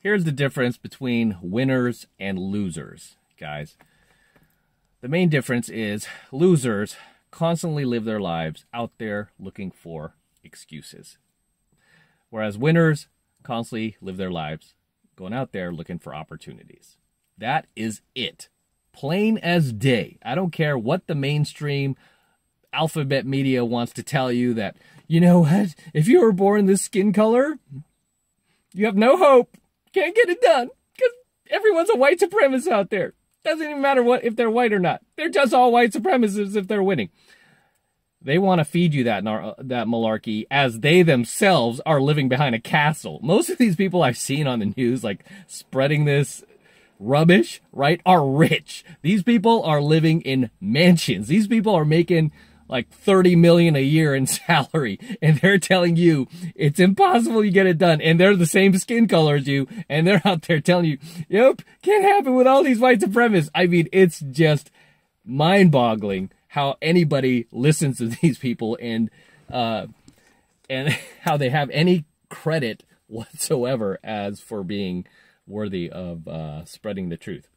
here's the difference between winners and losers, guys. The main difference is losers constantly live their lives out there looking for excuses, whereas winners constantly live their lives going out there looking for opportunities. That is it. Plain as day. I don't care what the mainstream alphabet media wants to tell you that, you know what, if you were born this skin color, you have no hope. Can't get it done because everyone's a white supremacist out there. Doesn't even matter what if they're white or not. They're just all white supremacists if they're winning. They want to feed you that malarkey as they themselves are living behind a castle. Most of these people I've seen on the news, like spreading this rubbish, right, are rich. These people are living in mansions. These people are making like $30 million a year in salary, and they're telling you it's impossible you get it done. And they're the same skin color as you, and they're out there telling you, yep, can't happen with all these white supremacists. I mean, it's just mind-boggling how anybody listens to these people and how they have any credit whatsoever as for being worthy of spreading the truth.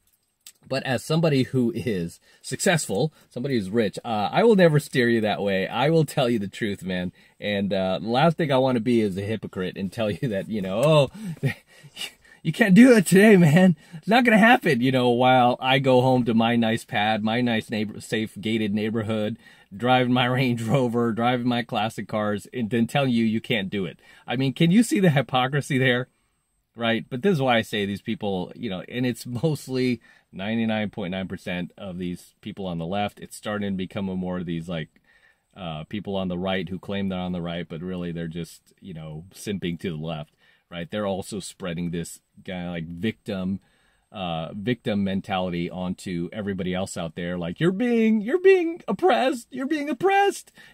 But as somebody who is successful, somebody who's rich, I will never steer you that way. I will tell you the truth, man. And the last thing I want to be is a hypocrite and tell you that, you know, oh, you can't do it today, man. It's not going to happen, you know, while I go home to my nice pad, my nice safe gated neighborhood, driving my Range Rover, driving my classic cars, and then telling you you can't do it. I mean, can you see the hypocrisy there? Right? But this is why I say these people, you know, and it's mostly 99.9% of these people on the left. It's starting to become more of these, like, people on the right who claim they're on the right, but really they're just, you know, simping to the left, right? They're also spreading this guy like victim mentality onto everybody else out there. Like, you're being oppressed,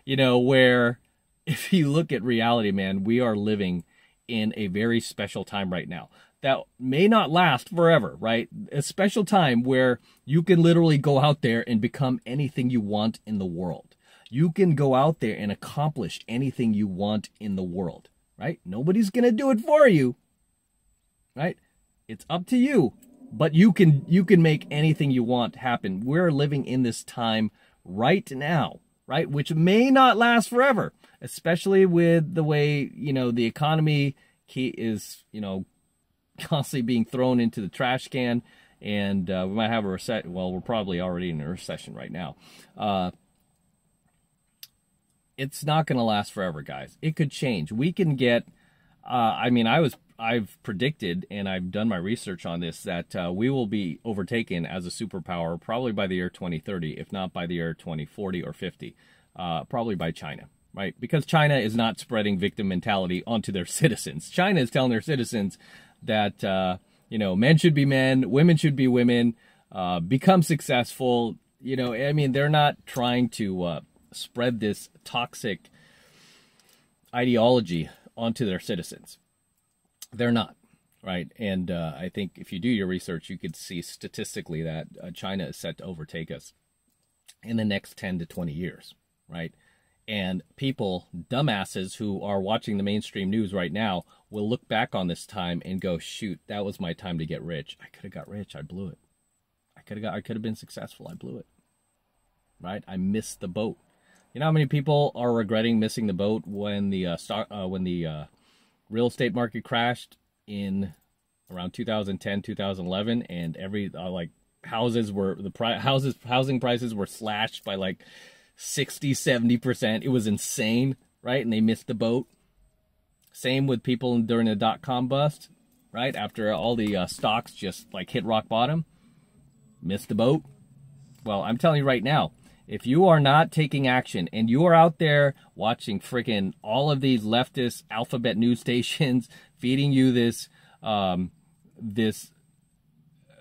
you know, where if you look at reality, man, we are living in a very special time right now that may not last forever, right? A special time where you can literally go out there and become anything you want in the world. You can go out there and accomplish anything you want in the world, right? Nobody's going to do it for you, right? It's up to you, but you can make anything you want happen. We're living in this time right now, right? Which may not last forever, especially with the way, you know, the economy is, you know, constantly being thrown into the trash can, and we might have a recession. Well, we're probably already in a recession right now. It's not going to last forever, guys. It could change. We can get, I mean, I've predicted, and I've done my research on this, that we will be overtaken as a superpower probably by the year 2030, if not by the year 2040 or 50, probably by China. Right? Because China is not spreading victim mentality onto their citizens. China is telling their citizens that, you know, men should be men, women should be women, become successful. You know, I mean, they're not trying to spread this toxic ideology onto their citizens. They're not, right? And I think if you do your research, you could see statistically that China is set to overtake us in the next 10 to 20 years, right? And people, dumbasses who are watching the mainstream news right now, will look back on this time and go, shoot, that was my time to get rich. I could have got rich. I blew it. I could have been successful. I blew it. Right? I missed the boat. You know how many people are regretting missing the boat when the real estate market crashed in around 2010, 2011, and every housing prices were slashed by like 60-70%. It was insane, right? And they missed the boat. Same with people during the dot-com bust, right? After all the stocks just like hit rock bottom, missed the boat. Well, I'm telling you right now, if you are not taking action and you are out there watching freaking all of these leftist alphabet news stations feeding you this this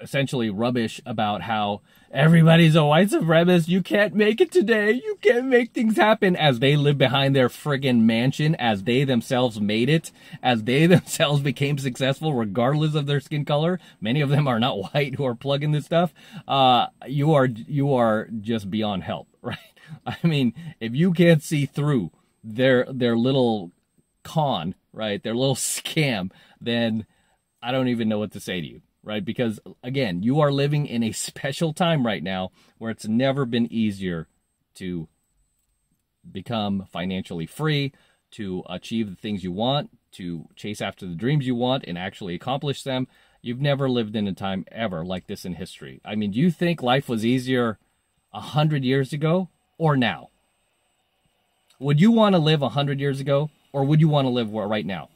essentially rubbish about how everybody's a white supremacist, you can't make it today, you can't make things happen, as they live behind their friggin' mansion, as they themselves made it, as they themselves became successful regardless of their skin color. Many of them are not white who are plugging this stuff. You are just beyond help, right? I mean, if you can't see through their little con, right, their little scam, then I don't even know what to say to you, right? Because, again, you are living in a special time right now where it's never been easier to become financially free, to achieve the things you want, to chase after the dreams you want and actually accomplish them. You've never lived in a time ever like this in history. I mean, do you think life was easier 100 years ago or now? Would you want to live 100 years ago, or would you want to live right now?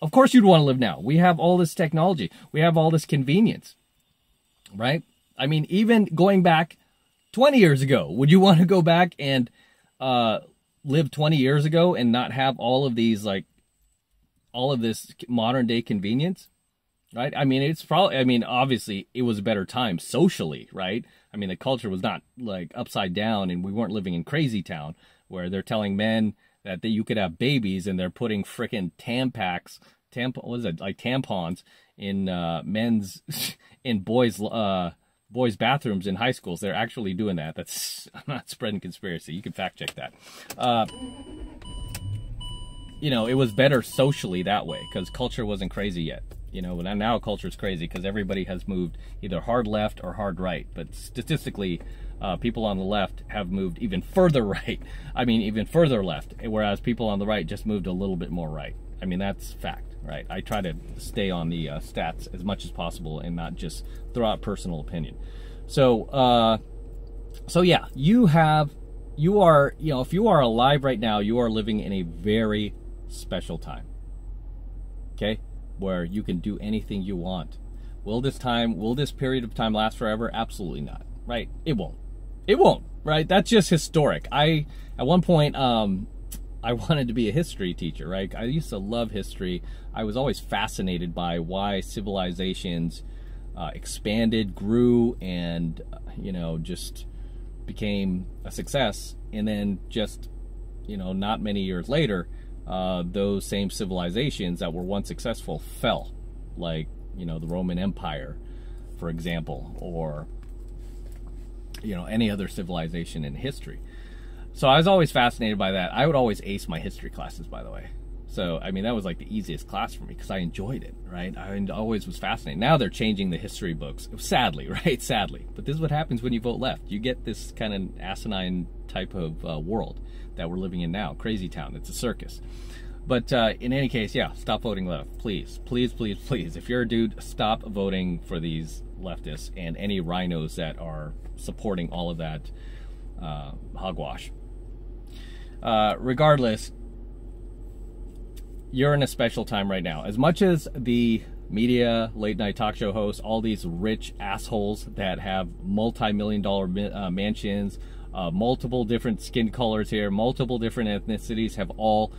Of course you'd want to live now. We have all this technology. We have all this convenience, right? I mean, even going back 20 years ago, would you want to go back and live 20 years ago and not have all of these, like, all of this modern day convenience, right? I mean, it's probably, I mean, obviously it was a better time socially, right? I mean, the culture was not like upside down, and we weren't living in crazy town where they're telling men that you could have babies and they're putting frickin' what is it, like tampons in men's, in boys' bathrooms in high schools. They're actually doing that. I'm not spreading conspiracy. You can fact check that. You know, it was better socially that way because culture wasn't crazy yet. You know, now culture is crazy because everybody has moved either hard left or hard right. But statistically, people on the left have moved even further right. I mean, even further left, whereas people on the right just moved a little bit more right. I mean, that's fact, right? I try to stay on the stats as much as possible and not just throw out personal opinion. So yeah, you are, you know, if you are alive right now, you are living in a very special time, okay, where you can do anything you want. Will this period of time last forever? Absolutely not, right? It won't, right? That's just historic. At one point, I wanted to be a history teacher, right? I used to love history. I was always fascinated by why civilizations expanded, grew, and, you know, just became a success. And then just, you know, not many years later, those same civilizations that were once successful fell, like, you know, the Roman Empire, for example, or, you know, any other civilization in history. So I was always fascinated by that. I would always ace my history classes, by the way. So, I mean, that was like the easiest class for me because I enjoyed it, right? I always was fascinated. Now they're changing the history books, sadly, right? Sadly. But this is what happens when you vote left. You get this kind of asinine type of world that we're living in now. Crazy town. It's a circus. But in any case, yeah, stop voting left. Please, please, please, please. If you're a dude, stop voting for these leftists and any rhinos that are supporting all of that hogwash. Regardless, you're in a special time right now. As much as the media, late night talk show hosts, all these rich assholes that have multi-million-dollar mansions, multiple different skin colors here, multiple different ethnicities, have all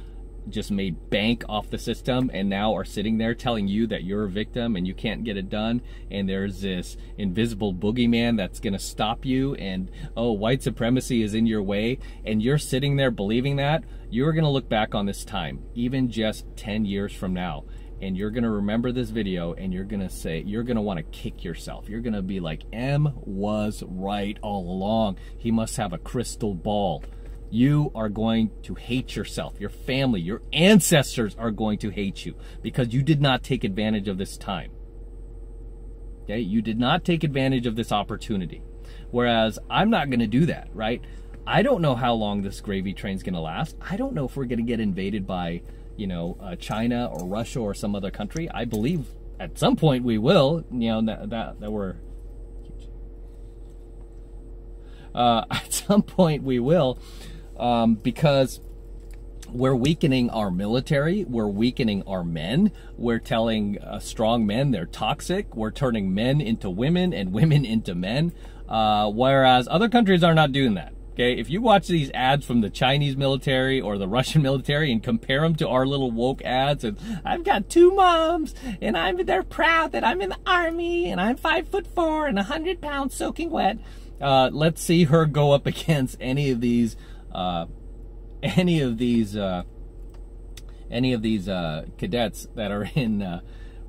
just made bank off the system and now are sitting there telling you that you're a victim and you can't get it done, and there's this invisible boogeyman that's gonna stop you, and oh, white supremacy is in your way, and you're sitting there believing that, you're gonna look back on this time, even just 10 years from now, and you're gonna remember this video and you're gonna say, you're gonna want to kick yourself. You're gonna be like, M was right all along. He must have a crystal ball. You are going to hate yourself, your family, your ancestors are going to hate you because you did not take advantage of this time. Okay, you did not take advantage of this opportunity. Whereas I'm not going to do that, right? I don't know how long this gravy train's going to last. I don't know if we're going to get invaded by, you know, China or Russia or some other country. I believe at some point we will, you know, that we're... at some point we will. Because we're weakening our military, we're weakening our men, we're telling strong men they're toxic, we're turning men into women and women into men, whereas other countries are not doing that. Okay, if you watch these ads from the Chinese military or the Russian military and compare them to our little woke ads, and I've got 2 moms, and they're proud that I'm in the army, and I'm 5'4" and 100 pounds soaking wet. Let's see her go up against any of these cadets that are in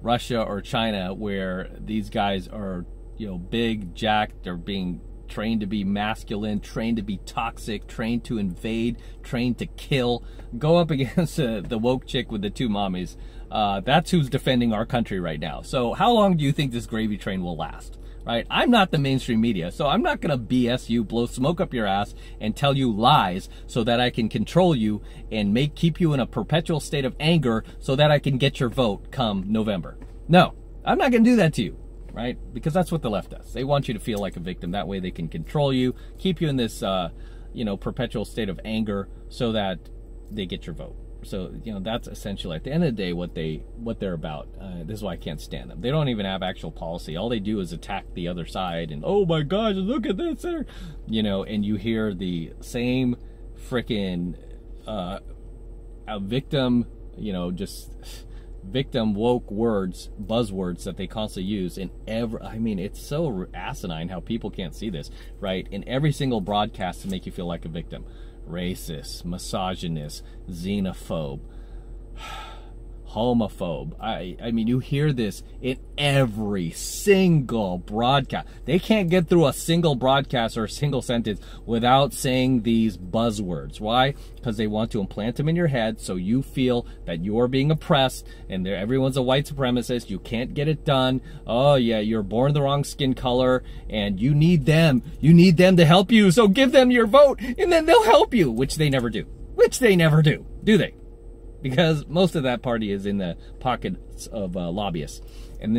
Russia or China, where these guys are, you know, big, jacked, they're being trained to be masculine, trained to be toxic, trained to invade, trained to kill. Go up against the woke chick with the 2 mommies. That's who's defending our country right now. So how long do you think this gravy train will last? Right? I'm not the mainstream media, so I'm not going to BS you, blow smoke up your ass, and tell you lies so that I can control you and keep you in a perpetual state of anger so that I can get your vote come November. No, I'm not going to do that to you, right? Because that's what the left does. They want you to feel like a victim. That way they can control you, keep you in this, perpetual state of anger so that they get your vote. So, that's essentially, at the end of the day, what they're about. This is why I can't stand them. They don't even have actual policy. All they do is attack the other side and, oh my gosh, look at this. And you hear the same freaking victim, just victim woke words, buzzwords that they constantly use in it's so asinine how people can't see this, right? In every single broadcast to make you feel like a victim. Racist, misogynist, xenophobe, homophobe. I mean, you hear this in every single broadcast. They can't get through a single broadcast or a single sentence without saying these buzzwords. Why? Because they want to implant them in your head so you feel that you're being oppressed and everyone's a white supremacist. You can't get it done. Oh yeah, you're born the wrong skin color and you need them. You need them to help you. So give them your vote and then they'll help you, which they never do. Do they? Because most of that party is in the pockets of lobbyists, and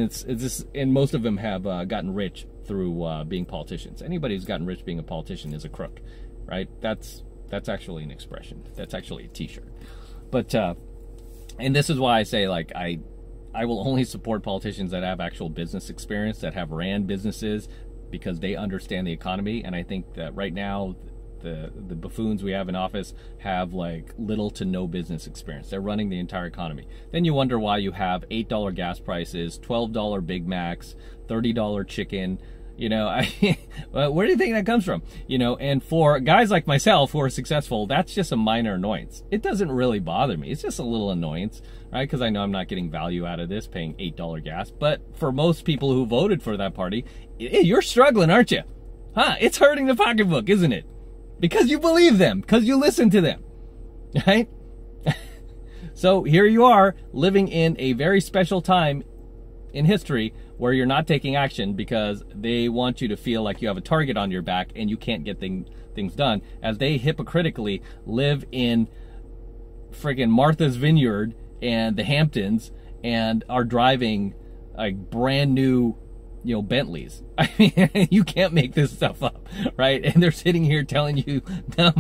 and most of them have gotten rich through being politicians. Anybody who's gotten rich being a politician is a crook, right? That's actually an expression. That's actually a T-shirt. But and this is why I say, like, I will only support politicians that have actual business experience, that have ran businesses, because they understand the economy. And I think that right now, the buffoons we have in office have like little to no business experience. They're running the entire economy. Then you wonder why you have $8 gas prices, $12 Big Macs, $30 chicken. Where do you think that comes from? And for guys like myself who are successful, that's just a minor annoyance. It doesn't really bother me. It's just a little annoyance, right? Because I know I'm not getting value out of this, paying $8 gas. But for most people who voted for that party, you're struggling, aren't you? Huh? It's hurting the pocketbook, isn't it? Because you believe them, because you listen to them, right? So here you are living in a very special time in history where you're not taking action because they want you to feel like you have a target on your back and you can't get things done, as they hypocritically live in friggin' Martha's Vineyard and the Hamptons and are driving like brand new Bentleys. I mean, you can't make this stuff up, right? And they're sitting here telling you, no.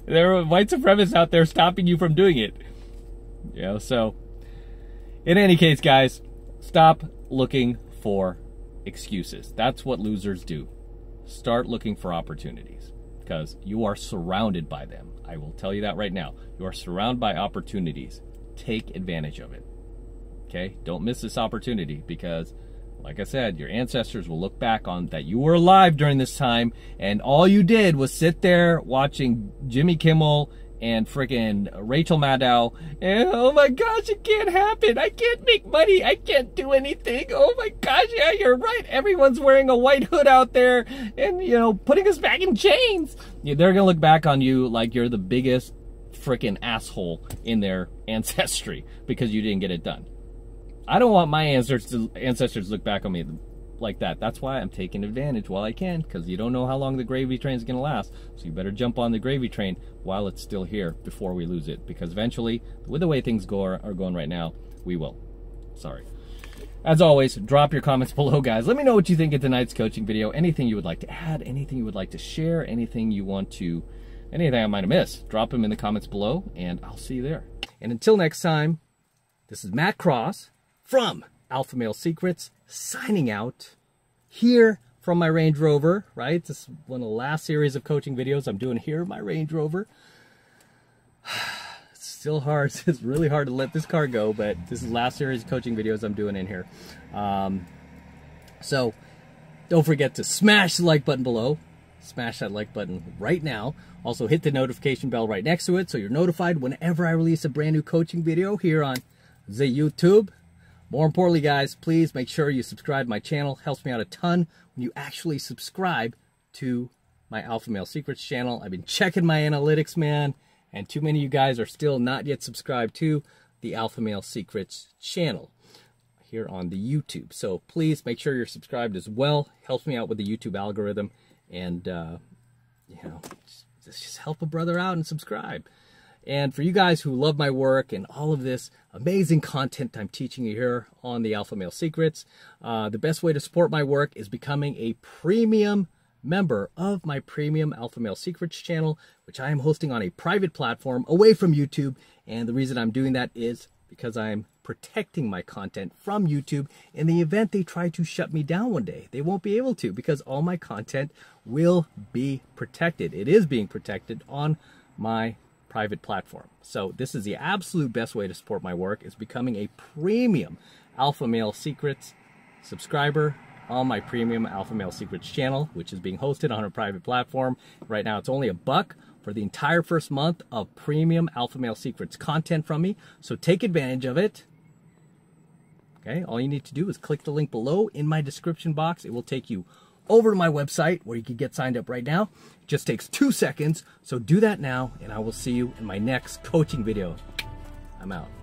There are white supremacists out there stopping you from doing it. So in any case, guys, stop looking for excuses. That's what losers do. Start looking for opportunities, because you are surrounded by them. I will tell you that right now. You are surrounded by opportunities. Take advantage of it. Okay? Don't miss this opportunity, because like I said, your ancestors will look back on that you were alive during this time, and all you did was sit there watching Jimmy Kimmel and freaking Rachel Maddow, and oh my gosh, it can't happen. I can't make money. I can't do anything. Oh my gosh, yeah, you're right. Everyone's wearing a white hood out there and, putting us back in chains. They're going to look back on you like you're the biggest freaking asshole in their ancestry because you didn't get it done. I don't want my ancestors to look back on me like that. That's why I'm taking advantage while I can, because you don't know how long the gravy train is going to last. So you better jump on the gravy train while it's still here before we lose it, because eventually, with the way things are going right now, we will. Sorry. As always, drop your comments below, guys. Let me know what you think of tonight's coaching video. Anything you would like to add, anything you would like to share, anything I might have missed, drop them in the comments below, and I'll see you there. And until next time, this is Matt Cross from AlphaMaleSecrets, signing out here from my Range Rover, right? This is one of the last series of coaching videos I'm doing here in my Range Rover. It's still hard. It's really hard to let this car go, but this is the last series of coaching videos I'm doing in here. So don't forget to smash the like button below. Smash that like button right now. Also hit the notification bell right next to it so you're notified whenever I release a brand new coaching video here on the YouTube. More importantly, guys, please make sure you subscribe to my channel. Helps me out a ton when you actually subscribe to my AlphaMaleSecrets channel. I've been checking my analytics, man, and too many of you guys are still not yet subscribed to the Alpha Male Secrets channel here on the YouTube. So please make sure you're subscribed as well. Helps me out with the YouTube algorithm, and you know, just help a brother out and subscribe. And for you guys who love my work and all of this amazing content I'm teaching you here on the Alpha Male Secrets, the best way to support my work is becoming a premium member of my premium Alpha Male Secrets channel, which I am hosting on a private platform away from YouTube. And the reason I'm doing that is because I'm protecting my content from YouTube in the event they try to shut me down one day. They won't be able to, because all my content will be protected. It is being protected on my private platform. So this is the absolute best way to support my work, is becoming a premium Alpha Male Secrets subscriber on my premium Alpha Male Secrets channel, which is being hosted on a private platform. Right now it's only $1 for the entire first month of premium Alpha Male Secrets content from me. So take advantage of it. Okay, all you need to do is click the link below in my description box. It will take you over to my website where you can get signed up right now. It just takes 2 seconds. So do that now, and I will see you in my next coaching video. I'm out.